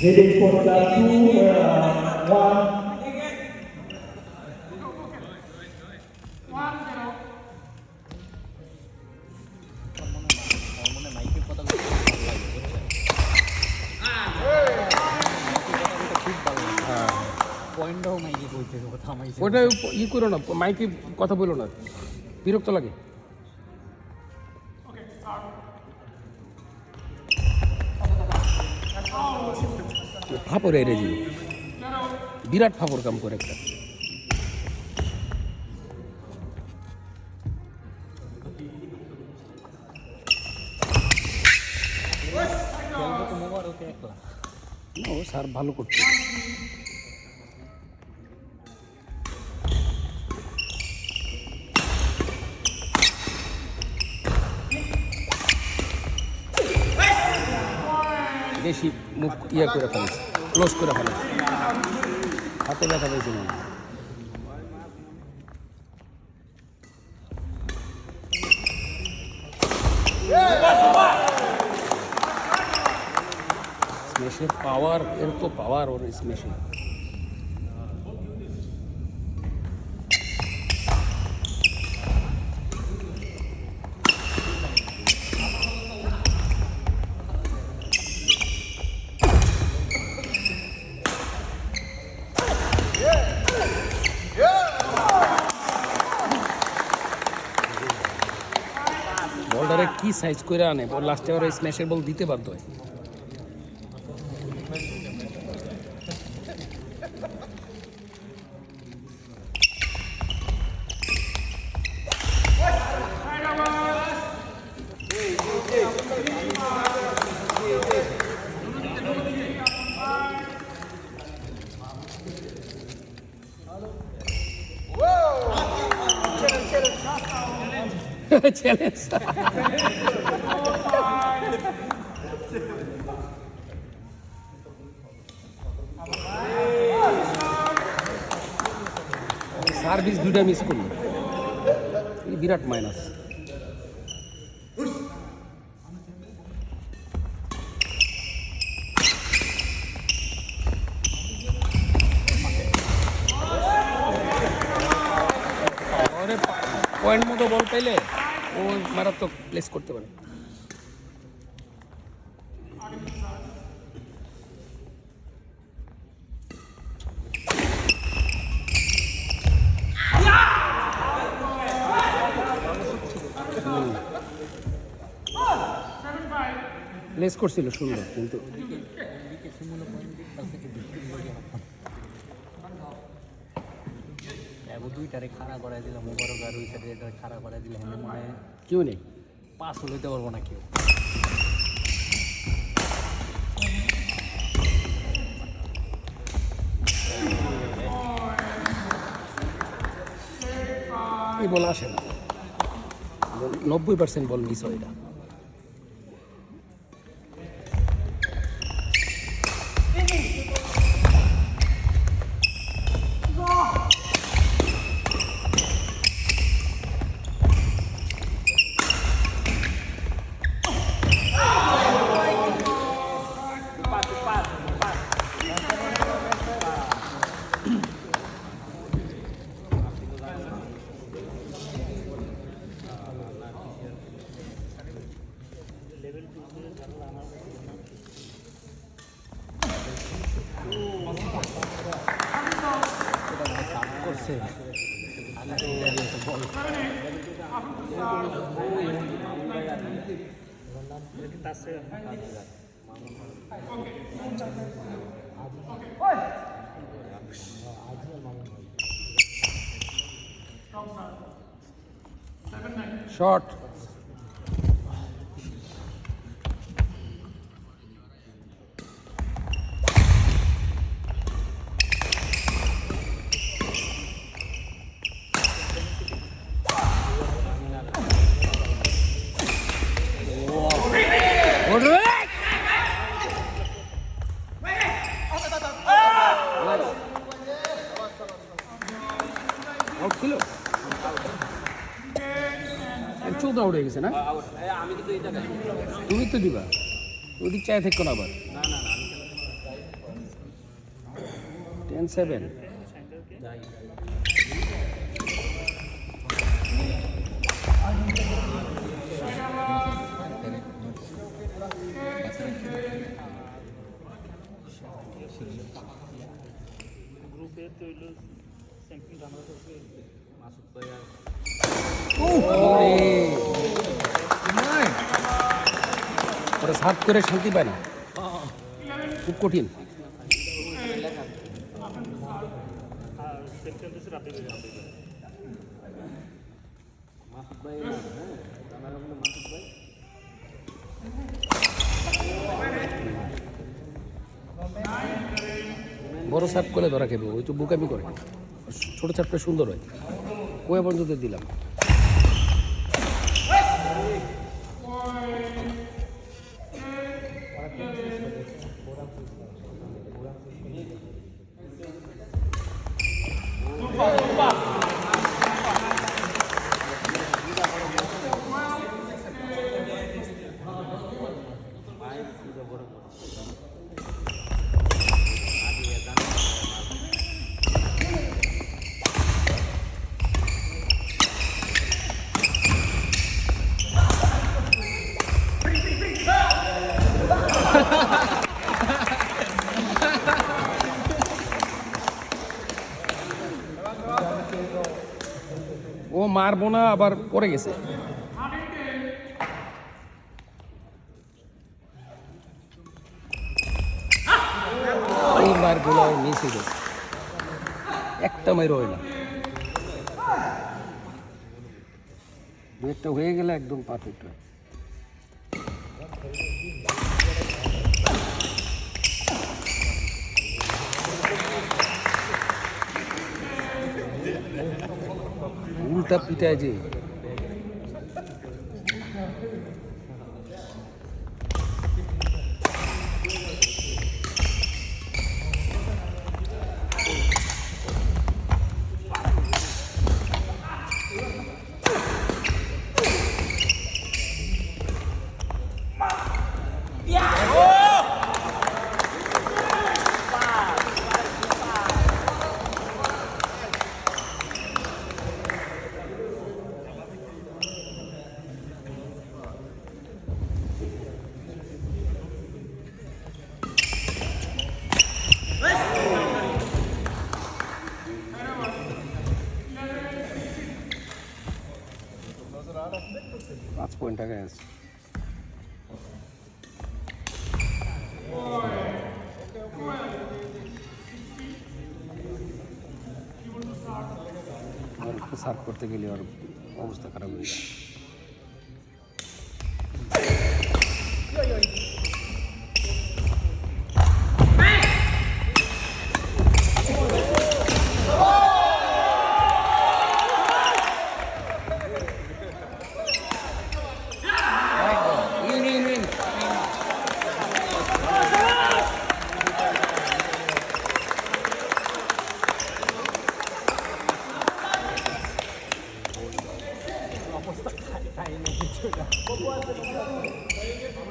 Heading for the 2-1. ওটা ই করো না, মাইকে কথা বলো না, বিরক্ত লাগে। ফাপড় এরে দিল, বিরাট ফাপড় কাম করে একটা। ও স্যার ভালো করছে। বেশি মুখ ইয়ে করে ফেলেছে, ক্লোজ করে ফেলেছে, হাতে ব্যথা পেয়েছে না। স্মেশের পাওয়ার, এর তো পাওয়ার ওর স্মেশে। বলটারে কি সাইজ করে আনে, বল লাস্টে ওরা স্ম্যাশের বল দিতে বাধ্য হয়। চ্যালেঞ্জ সার্ভিস দুইটা মিস করলো, বিরাট মাইনাস। পয়েন্ট মতো বল পেলে ও মারাত্মক প্লেস করতে পারে। প্লেস করছিল সুন্দর, কিন্তু দুইটারে খাড়া করাই দিলাম, মোবারক আর ওই সাইডে খাড়া করাই দিলে হেনে মনে হয় কেউ নেই, পাস হইতে পারবো না কেউ। এই বল আসে না, 90% বল মিস হয় এটা। শট আউট হয়ে গেছে না? আমি কিন্তু এটা তুমি তো দিবা ওদিক চাই থেকো না আবার। না না না আমি 10-7 যাই গ্রুপে তো হইলো স্যাংশন আমরা করতে মাসুদ ভাই আর ওরা সাফ করে শান্তি পায় না, খুব কঠিন। আর সেকশন দিছে রাতে বের হবে মাসুদ ভাই হ্যাঁ আমার হলো মাসুদ ভাই বড় সাপ করে ধরা খেবে, ওই তো বুকামি করে। ছোট সাপটা সুন্দর হয়, কয়ে পর্যন্ত দিলাম। ও মারবো না, আবার পড়ে গেছে। এই মারগুলো মিস হয়ে গেছে, একটা মাইরও হয় না। দু একটা হয়ে গেলে একদম পারফেক্ট হয়। উল্টা পিটায় যে পাঁচ পয়েন্ট টাকা আছে। সার্ভ করতে গেলে আর অবস্থা খারাপ হয়ে যায়।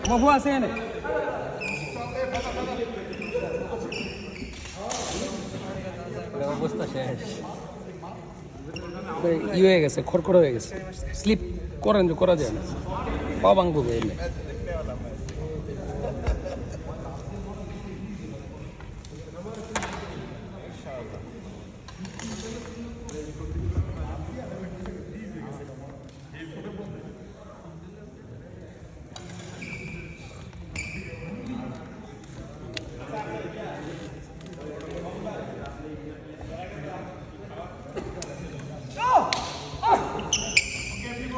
মফু আছে এনে অবস্থা শেষ ই হয়ে গেছে, খড়খড় হয়ে গেছে। স্লিপ করেন যে করা যায় না, পা ভাঙবো এনে।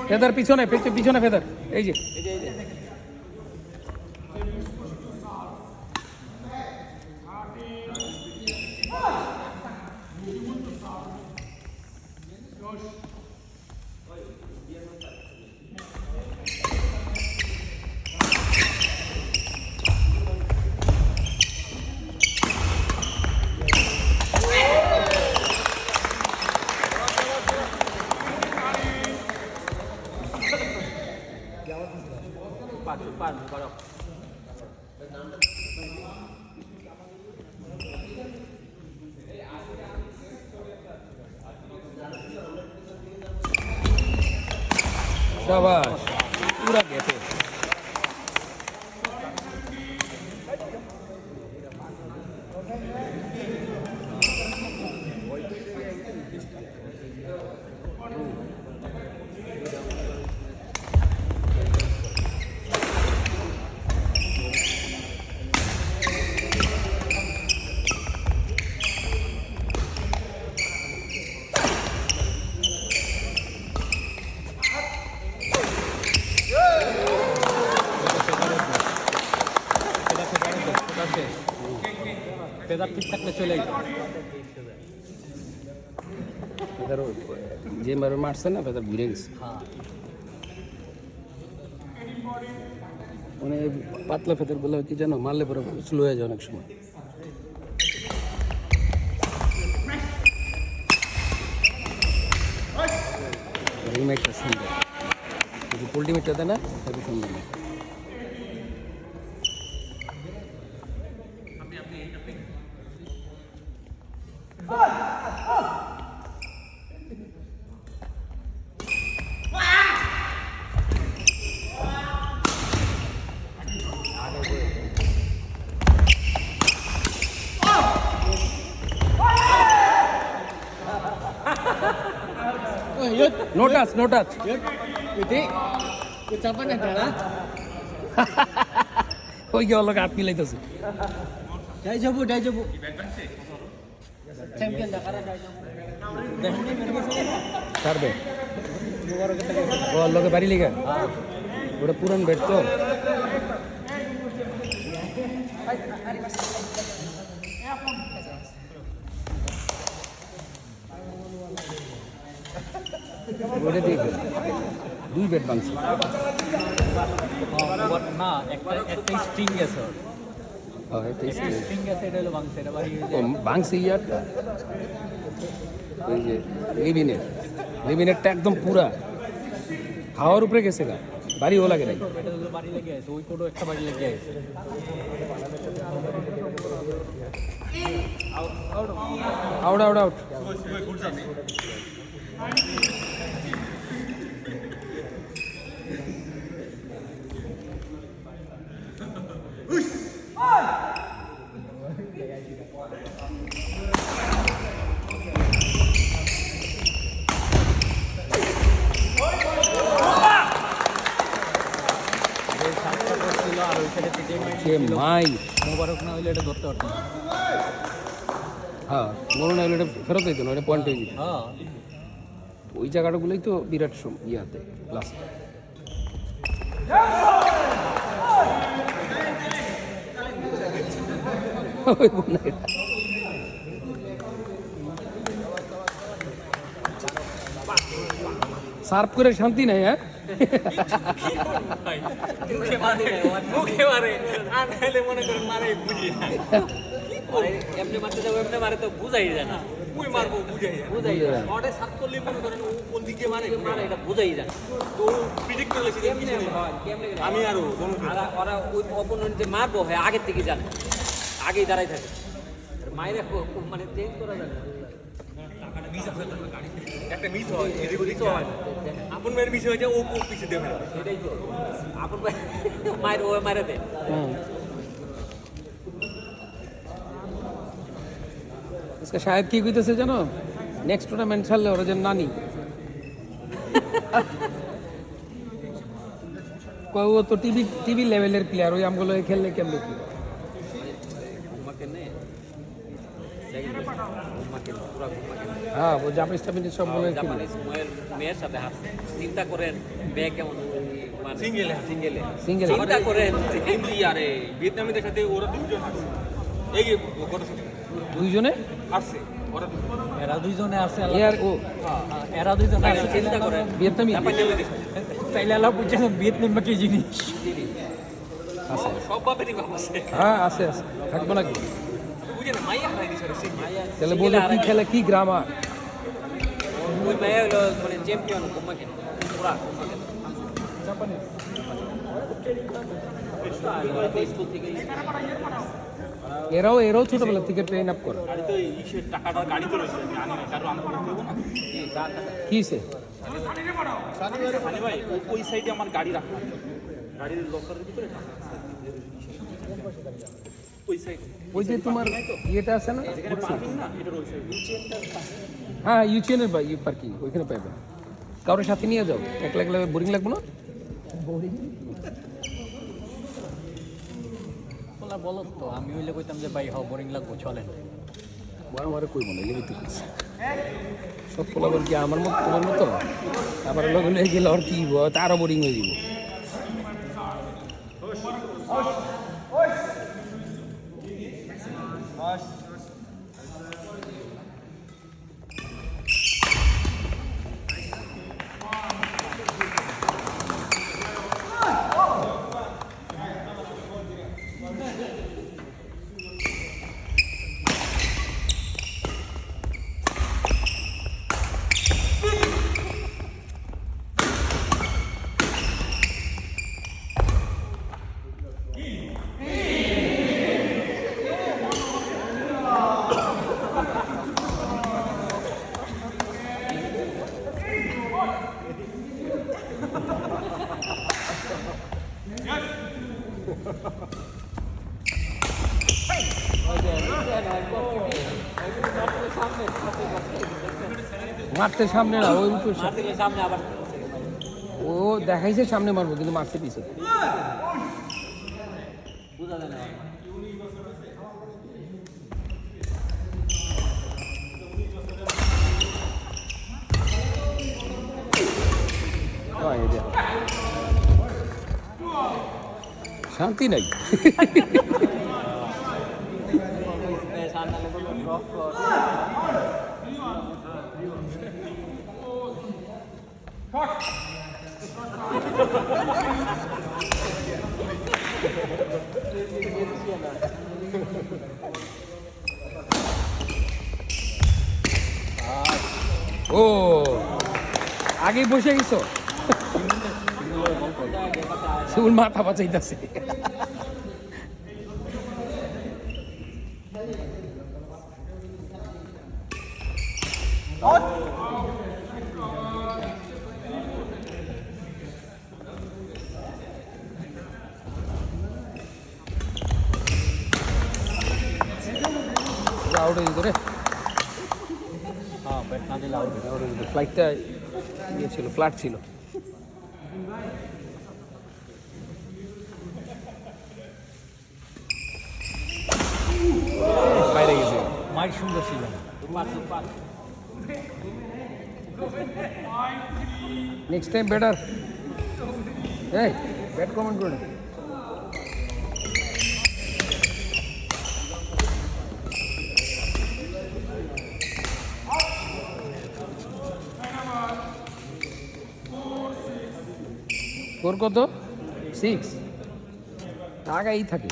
ফেদার পিছনে, পিছনে ফেদার, এই যে শাবাশ পুরা গেটে ফেদার ঠিক থাকলে চলে যেত। ফেদার যে মারে মারছে না ফেদার ঘুরে গেছে হ্যাঁ মানে পাতলা ফেদার বলে কি জানো মারলে পরে স্লো হয়ে যায় অনেক সময় রিমেকটা সুন্দর পোল্ট্রিমেটটা দেয় না খুবই সুন্দর নো টাচ নো টাচ ওই কি অলগ হাত মিলাইতেছে ছাড়বে ও লগে বাড়ি লিগা ওটা পুরান বেড তো ওটা দিয়ে দুই বেড ভাঙছে না একটা স্ট্রিং গেছে স্ট্রিং গেছে এটা হলো ভাঙছে এটা বাড়ি ভাঙছে ইয়ারটা ওই যে লিভিনেরটা একদম পুরা হাওয়ার উপরে গেছে গা বাড়িও লাগে নাই এটা হলো বাড়ি লেগে আছে ওই কোটো একটা বাড়ি লেগে আছে আউট আউট আউট আর ওই সাইডে থেকে সে মাই মোবারক না হইলে এটা ধরতে পারতো না হ্যাঁ মনে হয় এটা ফেরত দিত না এটা পয়েন্ট হয়ে যেত হ্যাঁ ওই জায়গাটাগুলোই তো বিরাট ইয়াতে লাস্ট সার্ভ করে শান্তি নাই হ্যাঁ মুখে মারে আর নাইলে মনে করেন মারে বুঝি এমনি মারতে যাবো এমনি মারে তো বুঝাই যায় না ওই মারবো বুঝাই যায় ওটা সাত করলে মনে করেন ও কোন দিকে মারে এটা বুঝাই যায় তো প্রিডিক্ট করলে আমি আরো ওরা ওই অপোনেন্ট যে মারবো হয় আগের থেকে জানে আগেই দাঁড়াই থাকে মায়ের মানে চেঞ্জ করা যায় একটা মিস হয় এদিক ওদিক হয় আপন মেয়ের মিস হয়ে যায় ও পিছিয়ে দেবে এটাই তো আপন মায়ের ও মারে দেয় इसका शायद কি কইতেছে জানো নেক্সট টুর্নামেন্ট খেললে ওরা যেন নানি কয় ও তো টিভি লেভেলের প্লেয়ার ওই আমগুলো খেললে কেমনে কি হ্যাঁ ও জাপানিজ টাপানিজ সবগুলো জাপানিজ মেয়ের সাথে হাসছে চিন্তা করেন মেয়ে কেমন মানে সিঙ্গেলে সিঙ্গেল চিন্তা করেন আরে ভিয়েতনামিদের সাথে ওরা দুজন আসছে এই যে গত দুইজনে আসছে ওরা এরা দুইজনে আছে এর ও এরা দুইজনে আছে চিন্তা করেন ভিয়েতনামি তাইলে আল্লাহ বুঝছেন ভিয়েতনাম কি জিনিস আছে সব বাপেরই বাপ আছে হ্যাঁ আছে আছে থাকবো নাকি বুঝেন মাইয়া খাই দিছে রে তাহলে বলে কি খেলে কি গ্রামার ওই মেয়ে হলো মানে চ্যাম্পিয়ন কোম্পানি পুরা স্কুল থেকে এরাও ছোটবেলা থেকে ট্রেন আপ করে গাড়ি তো ইসের টাকাটা গাড়ি তো রয়েছে আমি আনি না কারণ আমি করতে দেবো না কিসে সানি ভাই ওই সাইডে আমার গাড়ি রাখা আছে। গাড়ির লকারের ভিতরে ওই সাইডে ওই যে তোমার ইয়েটা আছে না যেখানে পার্কিং না এটার ওই সাইডে হ্যাঁ ইউচিএনের বা ইউ পার্কিং ওইখানে পাইবে কারোর সাথে নিয়ে যাও একলা একলা বোরিং লাগবে না বলা বলো তো আমি হইলে কইতাম যে ভাই হাও বোরিং লাগবো চলেন আমার কই মনে এলে তো কিছু সব পোলাবার কি আমার মতো তোমার মতো আবার লগে লগে গেলে আর কি হইব তারও বোরিং হয়ে যাব মারতে সামনে না ওই উপর সামনে আবার ও দেখাইছে সামনে মারবো কিন্তু মারছে পিছে বুঝা যায় না শান্তি নাই ও আগে বসে গেছো শিউল মাথা বাঁচাইতেছে আউট হয়ে যেত রে হ্যাঁ ব্যাট না দিলে আউট আউট হয়ে যেত ফ্লাইটটা ইয়ে ছিল ফ্ল্যাট ছিল বাইরে গেছে মাইক সুন্দর ছিল নেক্সট টাইম বেটার এই ব্যাট কমেন্ট করে স্কোর কত 6 আগাই থাকে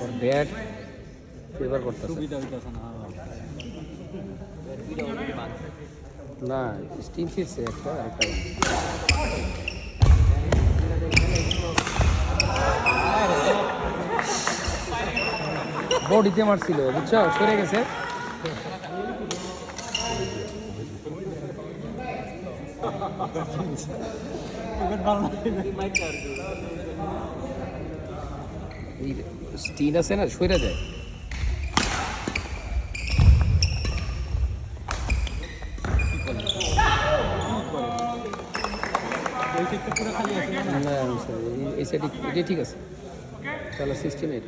ওর ব্যাট ফেভার করতেছে সুবিধা হইতাছে না না স্টিম ফিরছে একটা বডিতে মারছিল বুঝছো সরে গেছে স্টিন আছে না সরে যায় না এই সাইড এটা ঠিক আছে তাহলে 16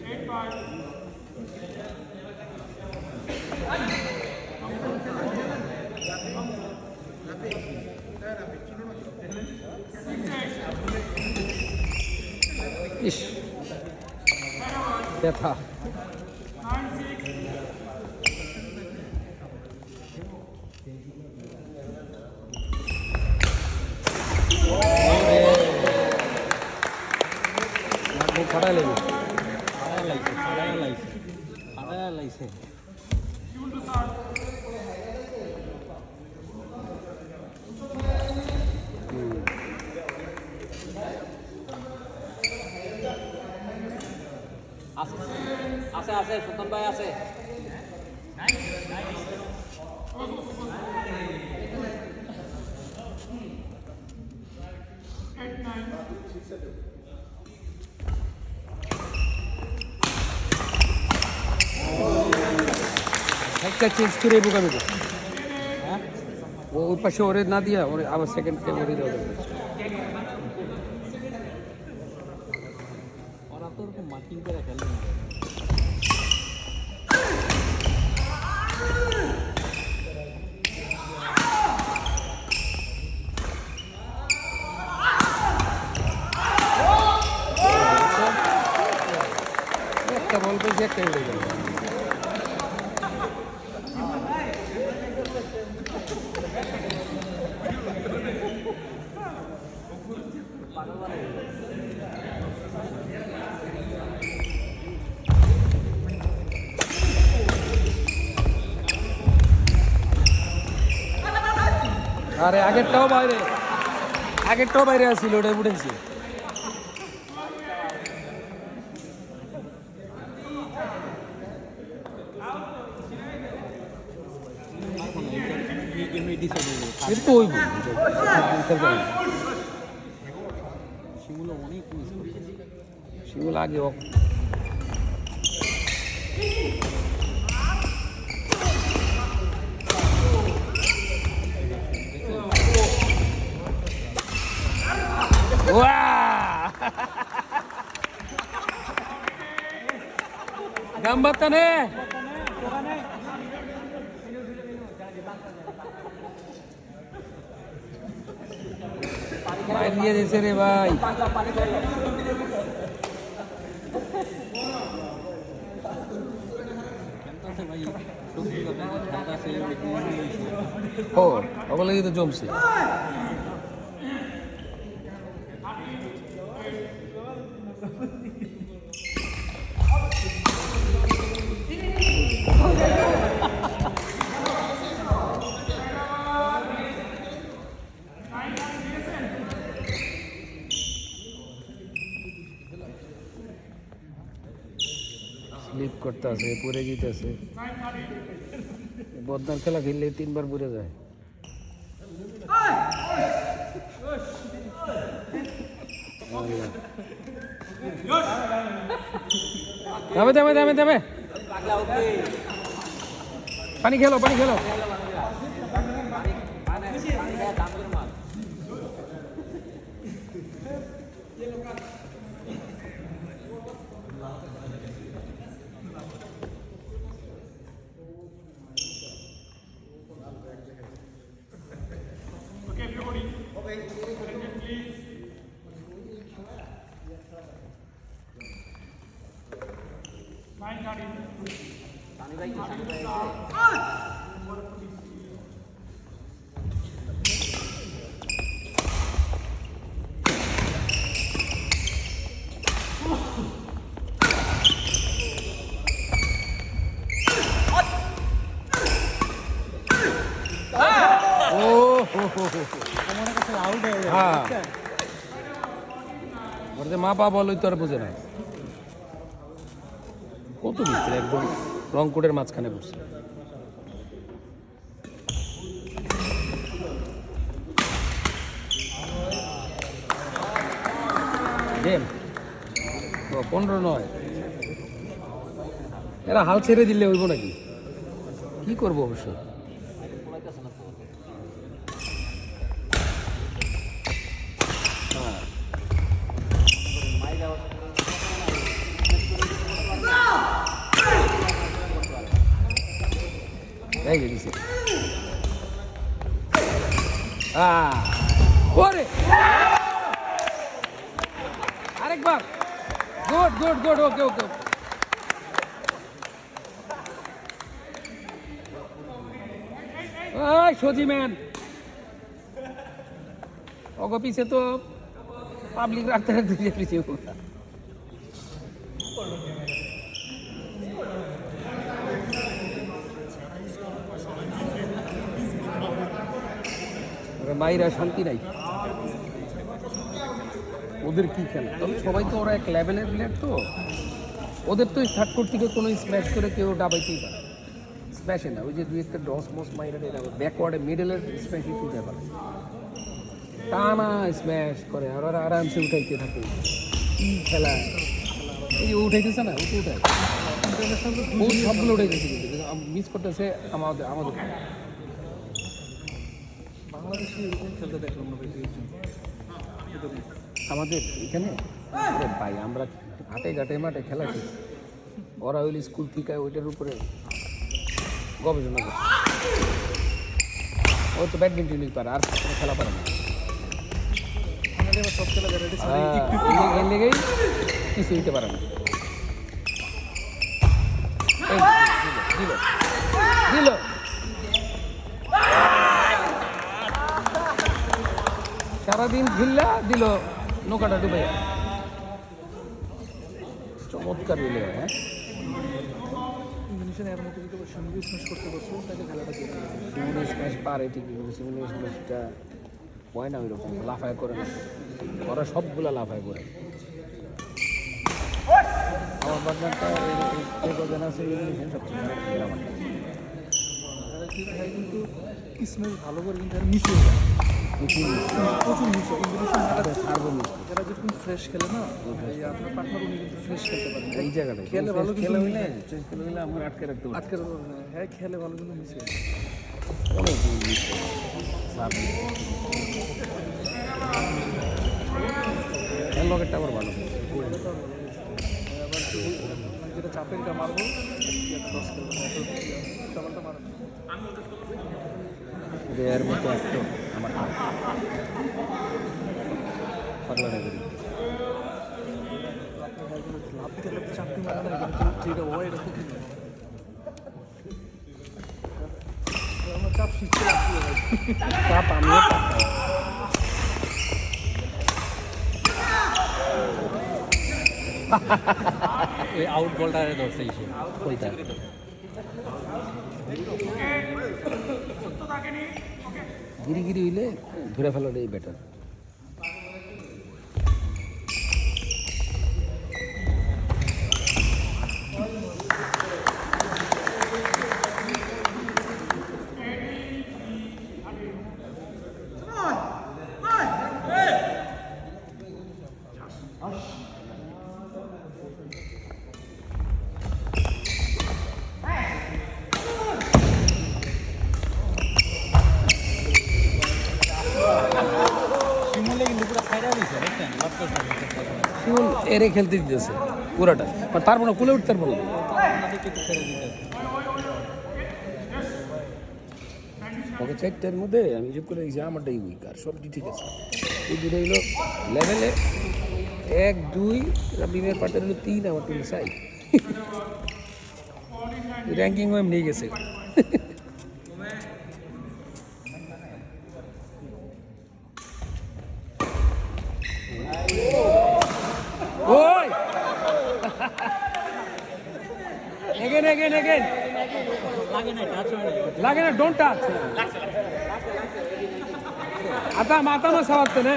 ইস ব্যথা খাড়া লেগে লাইছে আছে আছে সুতন ভাই আছে একটা চেঞ্জ করে বোকামি করছে ও ওই পাশে ওরে না দিয়া ওরে আবার সেকেন্ড কে ওরে দেওয়া দরকার। ওরা তো ওরকম মার্কিং করে খেলে না একটা বল পেয়েছি একটা উড়ে গেল আরে আগেরটাও বাইরে আসছিল ওটা উঠেছি কিন্তু ওই শিমুল আগে gambattane বাইরে দিয়ে দিয়েছে রে ভাই ও ওগুলো তো জমছে স্লিপ করতে আছে পড়ে যেতেছে বদনার খেলা খেললে 3 বার পড়ে যায় দামে দামে দামে দামে পানি খেলো মা পা বলই তো আর বুঝে না কত ভিতরে একদম রংপুরের মাঝখানে বসছে গেম 15-9 এরা হাল ছেড়ে দিলে হইব নাকি কি করবো অবশ্য আরেকবার গুড ওকে সজি ম্যান ওগো পিছে তো পাবলিক রাখতে পিছিয়ে মাইরা শান্তি নাই ওদের কি খেলা তবে সবাই তো ওরা এক লেভেলের প্লেয়ার তো ওদের তো থার্ড কোর্ট থেকে কোনো স্ম্যাশ করে কেউ ডাবাইতেই পারে, স্ম্যাশে না, ওই যে দুই একটা ডস মস মাইরা ব্যাকওয়ার্ডে মিডলের স্ম্যাশই তুলতে পারে, টানা স্ম্যাশ করে আর ওরা আরামসে উঠাইতে থাকে। কি খেলা, এই যে উঠাইতেছে না, ওকে উঠায় ও সবগুলো উঠাইতেছে, কিন্তু মিস করতেছে আমাদের আমাদের বাংলাদেশে এরকম খেলতে দেখলাম না ভাই দুইজন। আমাদের এখানে আরে ভাই আমরা হাটে ঘাটে মাঠে খেলা শিখছি, ওরা হইলে স্কুল থেকে ওইটার উপরে গবেষণা করে। ও তো ব্যাডমিন্টনই পারে, আর কোনো খেলা পারে না। বাঙালি আবার সব খেলা ভ্যারাইটি এর লেগেই কিছু দিতে পারে না। এই দিল দিল দিল সারাদিন ঝিল্লা দিল, নৌকাটা ডুবে। চমৎকার দিলে, হ্যাঁ ইন্দোনেশিয়ান এর মতো যদি সঙ্গে স্ম্যাশ করতে পারছো তাহলে খেলাটা জিতে যাবে। সিঙ্গেল স্ম্যাশ পারে ঠিকই, কিন্তু সিঙ্গেল স্ম্যাশটা হয় না ওই রকম, লাফায় করে না, ওরা সবগুলা লাফায় করে। আমার পার্টনারটা যে কজন আছে ইন্দোনেশিয়ান সবচেয়ে ভালো খেলে আমার। তারা ঠিক ভাই কিন্তু স্ম্যাশ ভালো করে কিন্তু আর মিস হয়ে যায়, প্রচুর মিস হয়। ইন্দোনেশিয়ান খেলা সার্বো মিস যারা যদি ফ্রেশ খেলে না, এই আপনার পার্টনার উনি কিন্তু ফ্রেশ খেলতে পারেন। এই জায়গাটা খেলে ভালো কিন্তু খেলে হইলে খেলে হইলে আমার আটকে রাখতে পারি, আজকের হ্যাঁ খেলে ভালো কিন্তু মিস হয়ে যায়। অনেক মিস সার্বো খেল লকেটটা আবার ভালো। আবার যেটা চাপের কা মারবো দশ খেলবো চাপালটা মারবো। এর মতো একটু আমার পাগলা টাইপের। লাভ দিতে লাগতে চাপটি মারা না, কিন্তু যেটা হয় এটা খুব আমার চাপ শিখতে লাগছে ভাই। চাপ আমিও পাই। ওই আউট বলটা ধরছে এসে ওইটা গিরি গিরি হইলে ধরে ফেলাটাই বেটার। শিমুলে কিন্তু পুরো ফাইরা দিছে দেখছেন, শিমুল এরে খেলতে দিতেছে পুরাটা, মানে পারবো না, কুলে উঠতে পারবো না। ওকে চারটার মধ্যে আমি যোগ করে দিয়েছি আমারটাই উইক, আর সবটি ঠিক আছে। এই দুটো হইলো লেভেলে 1 2, রাবিমের পার্টের হলো 3, আমার টিম 4। র্যাঙ্কিংও এমনি গেছে। ওই again লাগে না, ডোন্ট টাচ। आता माता में सवाते ने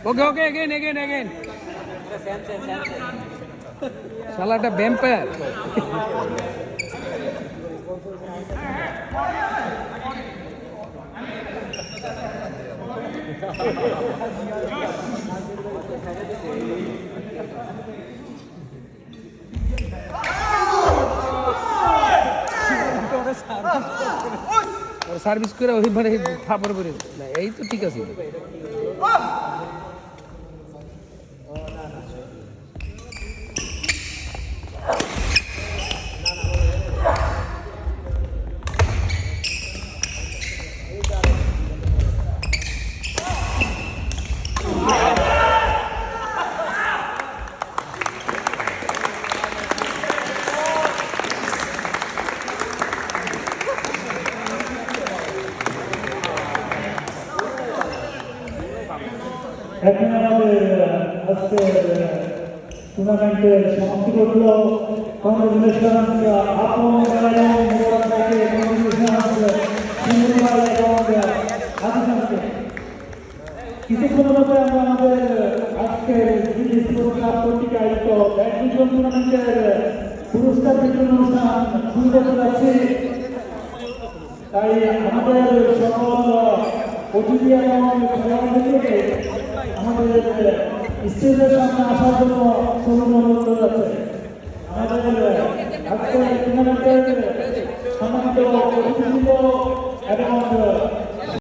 ओके ओके अगेन শালাটা ভ্যাম্পায়ার। সার্ভিস করে ওই মানে থাপড় করে না, এই তো ঠিক আছে। এখন আমাদের আজকের টুর্নামেন্টের সমাপ্তি করল। কংগ্রেচুলেশন আপন এবং মোবারক ভাইকে, কংগ্রেচুলেশন শিমুল ভাই এবং হাসানকে। কিছুক্ষণের মধ্যে আমরা আমাদের আজকের ক্লাব কর্তৃক আয়োজিত ব্যাডমিন্টন টুর্নামেন্টের পুরস্কার বিতরণ অনুষ্ঠান শুরু করতে যাচ্ছি। তাই আমাদের সকল অতিথি এবং খেলোয়াড়দেরকে আমাদের স্টেজের সামনে আসার জন্য সরুন অনুরোধ করা যাচ্ছে। আমাদের আজকের টুর্নামেন্টের সম্মানিত অতিথিবৃন্দ এবং